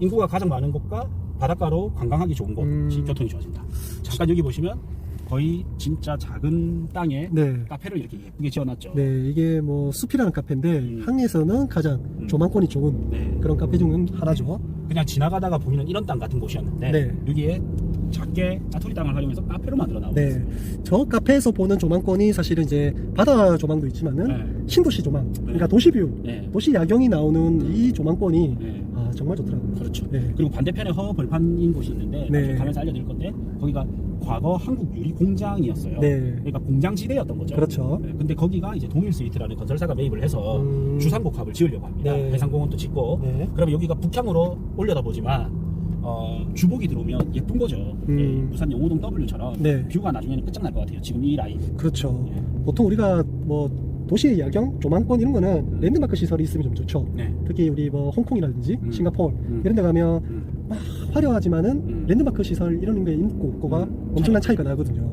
인구가 가장 많은 곳과 바닷가로 관광하기 좋은 곳이 교통이 좋아집니다. 잠깐 여기 보시면 거의 진짜 작은 땅에 네. 카페를 이렇게 예쁘게 지어놨죠. 네, 이게 뭐 숲이라는 카페인데 항리에서는 가장 조망권이 좋은 네. 그런 카페 중 하나죠. 그냥 지나가다가 보이는 이런 땅 같은 곳이었는데 네. 여기에 작게 짜투리 땅을 활용해서 카페로 만들어 나오고 네, 저 카페에서 보는 조망권이 사실은 이제 바다 조망도 있지만은 네. 신도시 조망, 그러니까 도시뷰, 네. 도시 야경이 나오는 이 조망권이 네. 아, 정말 좋더라고요. 그렇죠. 네. 그리고 반대편에 허벌판인 곳이 있는데 네. 나중에 가면서 알려드릴 건데 거기가 과거 한국 유리 공장이었어요. 네. 그러니까 공장지대였던 거죠. 그렇죠. 네. 근데 거기가 이제 동일 스위트라는 건설사가 매입을 해서 주상복합을 지으려고 합니다. 네. 해상공원도 짓고. 네. 그러면 여기가 북향으로 올려다보지만 주복이 들어오면 예쁜 거죠. 네. 부산 영호동 W처럼 네. 뷰가 나중에는 끝장날 것 같아요. 지금 이 라인. 그렇죠. 네. 보통 우리가 뭐 도시의 야경, 조망권 이런 거는 랜드마크 시설이 있으면 좀 좋죠. 네. 특히 우리 뭐 홍콩이라든지 싱가포르 이런 데 가면 막 화려하지만은 랜드마크 시설 이런 게 있고 없고가 엄청난 차이가 나거든요.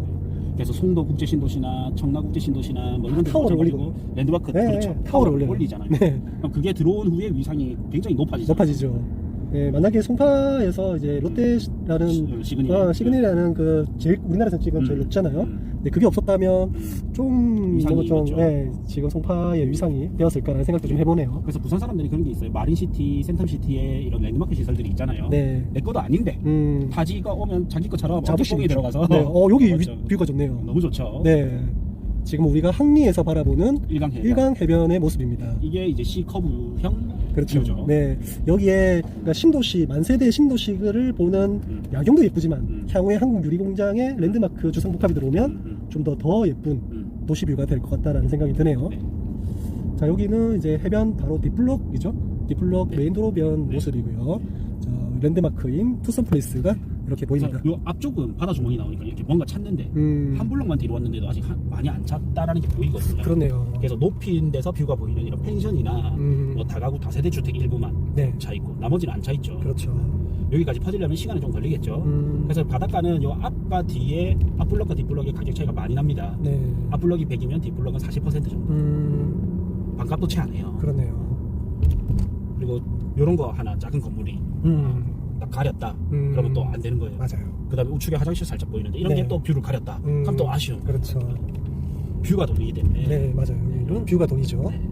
그래서 송도 국제신도시나 청라 국제신도시나 뭐 이런 데 타워를 올리고 랜드마크 네, 그렇죠. 타워를 올리잖아요. 네. 그럼 그게 들어온 후에 위상이 굉장히 높아지죠. 높아지죠. 네, 만약에 송파에서 이제 롯데라는 시그니라는 그 제일 우리나라에서 지금 제일 높잖아요. 근데 그게 없었다면 좀 위상이 좀 있죠. 네, 지금 송파의 위상이 되었을까라는 생각도 좀 해보네요. 그래서 부산 사람들이 그런 게 있어요. 마린시티, 센텀시티에 이런 랜드마크 시설들이 있잖아요. 네. 내 것도 아닌데 타지가 오면 자기 것처럼 어깨뽕이 들어가서 네. 여기 그렇죠. 뷰가 좋네요. 너무 좋죠. 네. 지금 우리가 항리에서 바라보는 일강 해변의 모습입니다. 이게 이제 C커브형 그렇죠. 뷰죠. 네. 여기에 그러니까 신도시 만세대 신도시를 보는 야경도 예쁘지만 향후에 한국 유리공장의 랜드마크 주상복합이 들어오면 좀 더 예쁜 도시뷰가 될 것 같다라는 생각이 드네요. 네. 자, 여기는 이제 해변 바로 뒷블럭이죠. 뒷블럭 네. 메인도로변 모습이고요. 자, 랜드마크인 투썸플레이스가 이렇게 보입니다. 요 앞쪽은 바다 주머니 나오니까 이렇게 뭔가 찾는데 한 블럭만 뒤로 왔는데도 아직 많이 안 찾다라는 게 보이거든요. 그렇네요. 그래서 높인 데서 뷰가 보이는 이런 펜션이나 뭐 다가구 다세대 주택 일부만 네. 차 있고 나머지는 안 차 있죠. 그렇죠. 여기까지 퍼지려면 시간이 좀 걸리겠죠. 그래서 바닷가는 요 앞과 뒤에 앞블럭과 뒷블럭의 가격 차이가 많이 납니다. 네. 앞블럭이 100이면 뒷블럭은 40% 정도. 반값도 채 안 해요. 그러네요. 그리고 요런 거 하나 작은 건물이 딱 가렸다. 그러면 또 안 되는 거예요. 맞아요. 그 다음에 우측에 화장실 살짝 보이는데 이런 네. 게 또 뷰를 가렸다. 그럼 또 아쉬운 거예요. 그렇죠. 뷰가 돈이기 때문에. 네, 맞아요. 이런 뷰가 돈이죠. 네.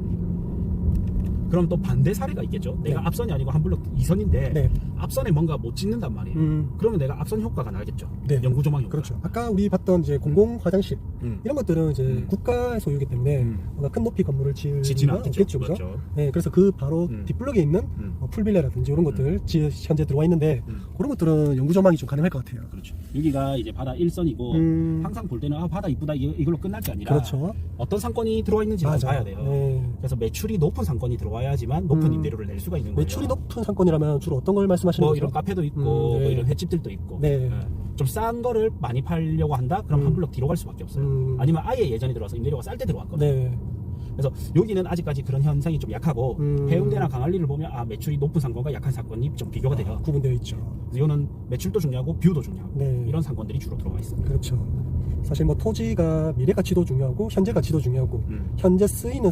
그럼 또 반대 사례가 있겠죠. 내가 네. 앞선이 아니고 한 블럭 2선인데 네. 앞선에 뭔가 못 짓는단 말이에요. 그러면 내가 앞선 효과가 나겠죠. 네. 영구 조망 효과. 그렇죠. 아까 우리 봤던 이제 공공 화장실 이런 것들은 이제 국가 소유이기 때문에 뭔가 큰 높이 건물을 지을 짓지는 수가 없겠죠, 그죠? 그렇죠. 네, 그래서 그 바로 뒷블럭에 있는 뭐 풀빌라라든지 이런 것들 현재 들어와 있는데 그런 것들은 영구 조망이 좀 가능할 것 같아요. 그렇죠. 여기가 이제 바다 1선이고 항상 볼 때는 바다 이쁘다 이걸로 끝날 게 아니라 그렇죠. 어떤 상권이 들어와 있는지 봐야 돼요. 네. 그래서 매출이 높은 상권이 들어와야지만 높은 임대료를 낼 수가 있는 거예요. 매출이 높은 상권이라면 주로 어떤 걸 말씀하시는 뭐 거죠? 이런 카페도 있고 뭐 네. 이런 횟집들도 있고 네. 좀 싼 거를 많이 팔려고 한다? 그럼 한 블럭 뒤로 갈 수밖에 없어요. 아니면 아예 예전에 들어와서 임대료가 쌀 때 들어왔거든요. 네. 그래서 여기는 아직까지 그런 현상이 좀 약하고 해운대나 강안리를 보면 매출이 높은 상권과 약한 상권이 좀 비교가 돼요. 구분되어 있죠. 그래서 이거는 매출도 중요하고 뷰도 중요하고 네. 이런 상권들이 주로 들어가 있습니다. 그렇죠. 사실 뭐 토지가 미래 가치도 중요하고 현재 가치도 중요하고 현재 쓰이는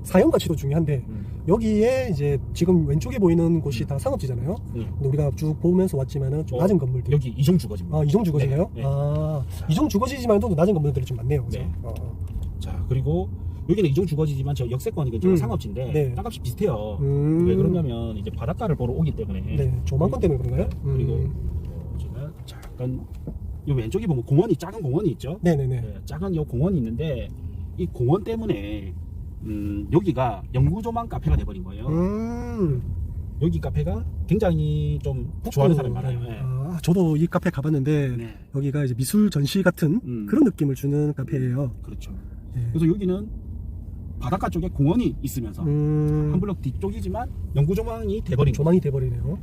사용 가치도 중요한데 여기에 이제 지금 왼쪽에 보이는 곳이 다 상업지잖아요. 근데 우리가 쭉 보면서 왔지만은 좀 낮은 건물들. 여기 이종 주거지입니다. 아, 이종 주거지인가요? 네. 이종 주거지지만도 낮은 건물들이 좀 많네요. 그죠? 네. 자, 그리고 여기는 이종 주거지지만 저 역세권이 좀 상업지인데 네. 땅값이 비슷해요. 왜 그러냐면 이제 바닷가를 보러 오기 때문에. 네, 조망권 때문에 그런가요? 그리고 제가 잠깐 요 왼쪽에 보면 공원이 작은 공원이 있죠. 네네네. 네, 작은 요 공원이 있는데 이 공원 때문에 여기가 영구조망 카페가 돼버린 거예요. 여기 카페가 굉장히 좀 좋아하는 사람이 많아요. 네. 아, 저도 이 카페 가봤는데 네. 여기가 이제 미술 전시 같은 그런 느낌을 주는 카페예요. 그렇죠. 네. 그래서 여기는 바닷가 쪽에 공원이 있으면서 한 블럭 뒤쪽이지만 영구조망이 돼버린 거예요. 조망이 돼버리네요.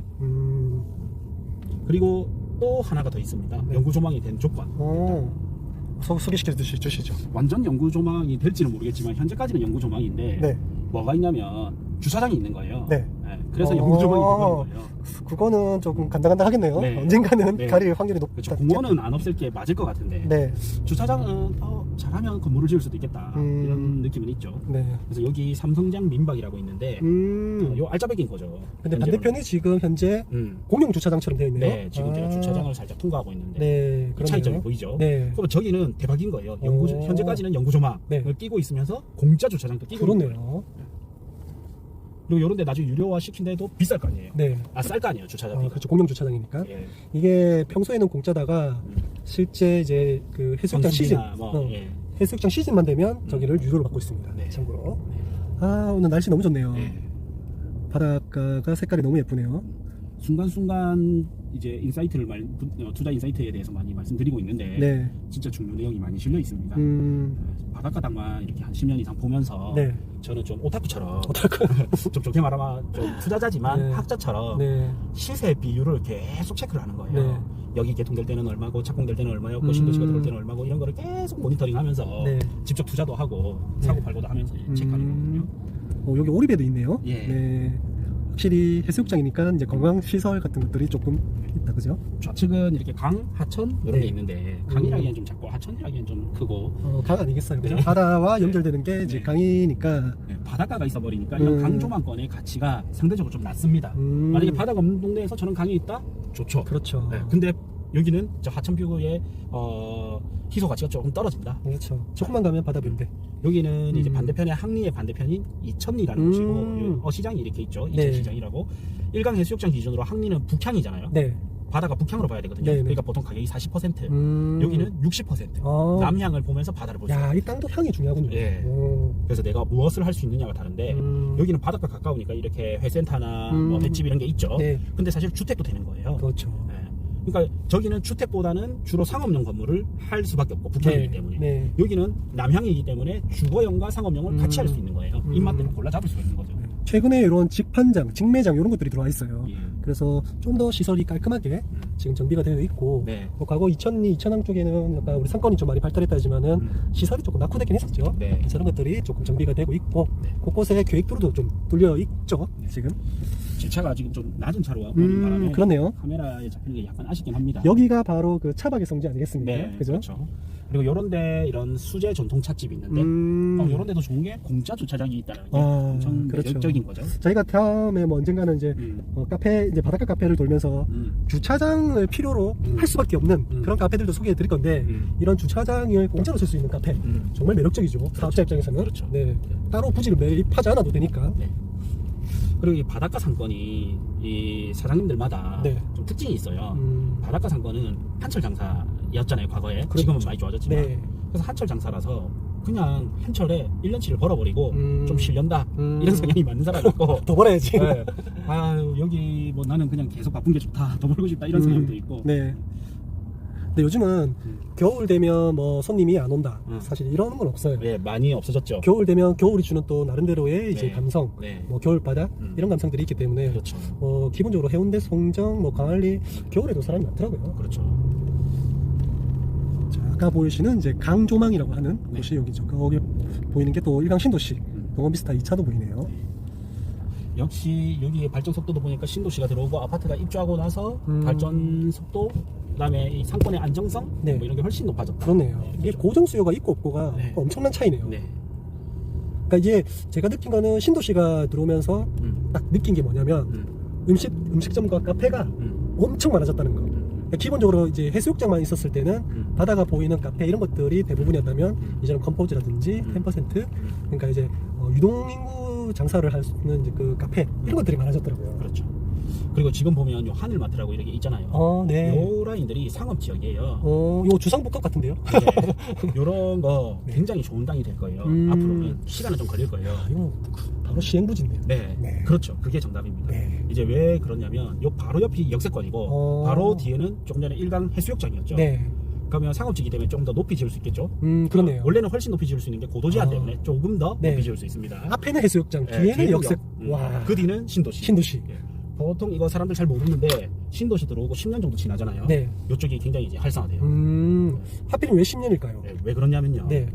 그리고 또 하나가 더 있습니다. 네. 영구조망이 된 조건. 소개시켜 주시죠. 완전 영구조망이 될지는 모르겠지만 현재까지는 영구조망인데 네. 뭐가 있냐면 주차장이 있는 거예요. 네. 네. 그래서 영구조망이 되는 거예요. 그거는 조금 간당간당하겠네요. 네. 언젠가는 네. 가릴 확률이 그렇죠. 높다. 공원은 안 없을 게 맞을 것 같은데 네. 주차장은 잘하면 건물을 지을 수도 있겠다 이런 느낌은 있죠. 네. 그래서 여기 삼성장 민박이라고 있는데 요 알짜배기인 거죠. 근데 현재로는. 반대편이 지금 현재 공용 주차장처럼 되어 있네요. 네, 지금 제가 주차장을 살짝 통과하고 있는데 네, 그 차이점이 보이죠. 네. 그럼 저기는 대박인 거예요. 현재까지는 영구조망을 끼고 있으면서 공짜 주차장도 끼고 있는 거예요. 그렇네요. 그리고 이런 데 나중에 유료화 시킨데도 비쌀 거 아니에요. 네. 쌀 거 아니에요, 주차장비. 그렇죠. 공용 주차장이니까. 예. 이게 평소에는 공짜다가 실제 이제 그 해수욕장 시즌, 해수욕장 시즌만 되면 저기를 유료로 받고 있습니다. 네. 참고로. 오늘 날씨 너무 좋네요. 네. 바닷가가 색깔이 너무 예쁘네요. 순간순간 이제 인사이트를 투자 인사이트에 대해서 많이 말씀드리고 있는데 네. 진짜 중요 내용이 많이 실려 있습니다. 바닷가당만 이렇게 한 10년 이상 보면서 네. 저는 좀 오타쿠처럼 좀 좋게 말하면 좀 투자자지만 네. 학자처럼 네. 시세 비율을 계속 체크를 하는 거예요. 네. 여기 개통될 때는 얼마고 착공될 때는 얼마였고 신도시가 들어올 때는 얼마고 이런 거를 계속 모니터링하면서 네. 직접 투자도 하고 네. 사고 팔고도 하면서 체크하는 거거든요. 여기 오리배도 있네요. 예. 네. 확실히 해수욕장이니까 이제 관광시설 같은 것들이 조금 있다, 그죠? 좌측은 이렇게 강, 하천 이런 네. 게 있는데 강이라기엔 좀 작고 하천이라기엔 좀 크고 강 아니겠어요? 그죠? 네. 바다와 연결되는 게 이제 네. 강이니까. 네, 바닷가가 있어버리니까 이런 강조망권의 가치가 상대적으로 좀 낮습니다. 만약에 바다가 없는 동네에서 저런 강이 있다? 좋죠. 그렇죠. 네, 근데 여기는 저 하천뷰의 희소 가치가 조금 떨어집니다. 그렇죠. 조금만 가면 바다뷰인데. 여기는 이제 반대편에 항리의 반대편인 이천리라는 곳이고 어시장이 이렇게 있죠. 이천시장이라고. 일강 해수욕장 기준으로 항리는 북향이잖아요. 네. 바다가 북향으로 봐야 되거든요. 네네. 그러니까 보통 가격이 40%. 여기는 60%. 남향을 보면서 바다를 볼 수 있어요. 야, 이 땅도 향이 중요하군요. 예. 그래서 내가 무엇을 할 수 있느냐가 다른데 여기는 바닷가 가까우니까 이렇게 회센터나 뭐 횟집 이런 게 있죠. 네. 근데 사실 주택도 되는 거예요. 그렇죠. 예. 그러니까 저기는 주택보다는 주로 상업용 건물을 할 수밖에 없고 북향이기 네. 때문에 네. 여기는 남향이기 때문에 주거용과 상업용을 같이 할 수 있는 거예요. 입맛대로 골라 잡을 수가 있는 거죠. 최근에 이런 직판장, 직매장 이런 것들이 들어와 있어요. 예. 그래서 좀 더 시설이 깔끔하게 지금 정비가 되어 있고 네. 과거 이천항 쪽에는 약간 우리 상권이 좀 많이 발달했다 하지만은 시설이 조금 낙후되긴 했었죠. 네. 그런 것들이 조금 정비가 되고 있고 곳곳에 계획도로도 좀 뚫려 있죠. 지금 제 차가 지금 좀 낮은 차로 오는 바람에 그렇네요. 카메라에 잡히는 게 약간 아쉽긴 합니다. 여기가 바로 그 차박의 성지 아니겠습니까? 네, 그죠? 그렇죠. 그리고 요런데 이런 수제 전통 찻집이 있는데 요런 데도 좋은 게 공짜 주차장이 있다는 게 엄청 그렇죠. 매력적인 거죠. 저희가 다음에 뭐 언젠가는 이제 카페 이제 바닷가 카페를 돌면서 주차장을 필요로 할 수밖에 없는 그런 카페들도 소개해 드릴 건데 이런 주차장을 공짜로 쓸 수 있는 카페 정말 매력적이죠. 사업자 입장에서는. 그렇죠. 네. 따로 굳이 매입하지 않아도 되니까. 네. 그리고 이 바닷가 상권이 이 사장님들마다 네. 좀 특징이 있어요. 바닷가 상권은 한철 장사였잖아요, 과거에. 그렇죠. 지금은 많이 좋아졌지만. 네. 그래서 한철 장사라서 그냥 한철에 1년치를 벌어버리고 좀 실련다 이런 성향이 맞는 사람이 있고 더 벌어야지. 네. 여기 뭐 나는 그냥 계속 바쁜 게 좋다, 더 벌고 싶다 이런 성향도 있고. 네. 근데 요즘은 겨울 되면 뭐 손님이 안 온다. 사실 이런 건 없어요. 네, 많이 없어졌죠. 겨울 되면 겨울이 주는 또 나름대로의 이제 네. 감성, 네. 뭐 겨울 바다 이런 감성들이 있기 때문에 그렇죠. 기본적으로 해운대, 송정, 뭐 강안리 겨울에도 사람이 많더라고요. 그렇죠. 자, 아까 보이시는 이제 강조망이라고 하는 곳이 여기죠. 거기 보이는 게 또 일강 신도시 동원비스타 2차도 보이네요. 역시 여기 발전 속도도 보니까 신도시가 들어오고 아파트가 입주하고 나서 발전 속도 그다음에 이 상권의 안정성 네. 뭐 이런 게 훨씬 높아졌다. 그렇네요. 네, 이게 그렇죠. 고정 수요가 있고 없고가 네. 엄청난 차이네요. 네. 그러니까 이제 제가 느낀 거는 신도시가 들어오면서 딱 느낀 게 뭐냐면 음식점과 카페가 엄청 많아졌다는 거. 그러니까 기본적으로 이제 해수욕장만 있었을 때는 바다가 보이는 카페 이런 것들이 대부분이었다면 이제는 컴포즈라든지 10% 그러니까 이제 유동인구 장사를 할 수 있는 이제 그 카페 이런 것들이 많아졌더라고요. 그렇죠. 그리고 지금 보면 요 하늘마트라고 이렇게 있잖아요. 네. 요 라인들이 상업 지역이에요. 이거 주상복합 같은데요? 네. 요런 거 굉장히 좋은 땅이 될 거예요. 앞으로는 시간은 좀 걸릴 거예요. 이거 바로 시행부지인데요. 네. 네. 그렇죠. 그게 정답입니다. 네. 이제 왜 그러냐면 요 바로 옆이 역세권이고 바로 뒤에는 조금 전에 일강 해수욕장이었죠. 네. 그러면 상업지기 때문에 조금 더 높이 지을 수 있겠죠. 그렇네요. 원래는 훨씬 높이 지을 수 있는 게 고도제한 때문에 조금 더 네. 높이 지을 수 있습니다. 앞에는 해수욕장, 네, 뒤에는 뒤에는 역세. 와. 그 뒤는 신도시. 신도시. 예. 보통 이거 사람들 잘 모르는데 신도시 들어오고 10년 정도 지나잖아요. 네. 이쪽이 굉장히 이제 활성화돼요. 하필이면 왜 10년일까요? 네, 왜 그러냐면요. 네.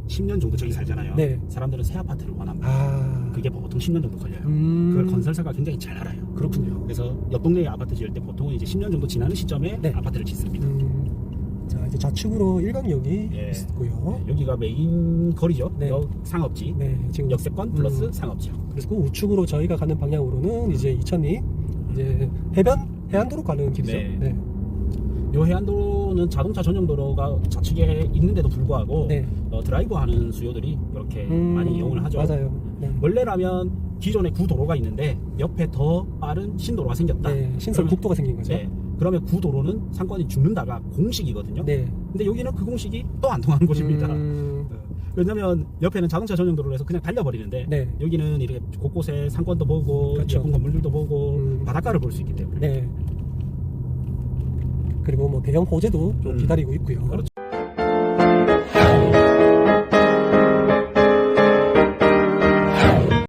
10년 정도 저기 살잖아요. 네. 사람들은 새 아파트를 원합니다. 아, 그게 보통 10년 정도 걸려요. 그걸 건설사가 굉장히 잘 알아요. 그렇군요. 그래서 옆 동네에 아파트 지을 때 보통은 이제 10년 정도 지나는 시점에 네. 아파트를 짓습니다. 자, 이제 좌측으로 일광역이 예. 있고요. 여기가 메인 거리죠. 네. 상업지. 네, 지금 역세권 플러스 상업지요. 그리고 그 우측으로 저희가 가는 방향으로는 이제 이천리 이제 해안도로 가는 길이죠. 네. 네. 요 해안도로는 자동차 전용 도로가 좌측에 있는데도 불구하고 네. 드라이브 하는 수요들이 이렇게 많이 이용을 하죠. 맞아요. 네. 원래라면 기존에 구도로가 있는데 옆에 더 빠른 신도로가 생겼다. 네, 신설 국도가 생긴 거죠. 네. 그러면 구도로는 상권이 죽는다가 공식이거든요. 네. 근데 여기는 그 공식이 또 안 통하는 곳입니다. 왜냐면 옆에는 자동차 전용 도로에서 그냥 달려버리는데 네. 여기는 이렇게 곳곳에 상권도 보고 그렇죠. 예쁜 건물들도 보고 바닷가를 볼 수 있기 때문에. 네. 그리고 뭐 대형 호재도 좀 기다리고 있고요. 그렇죠.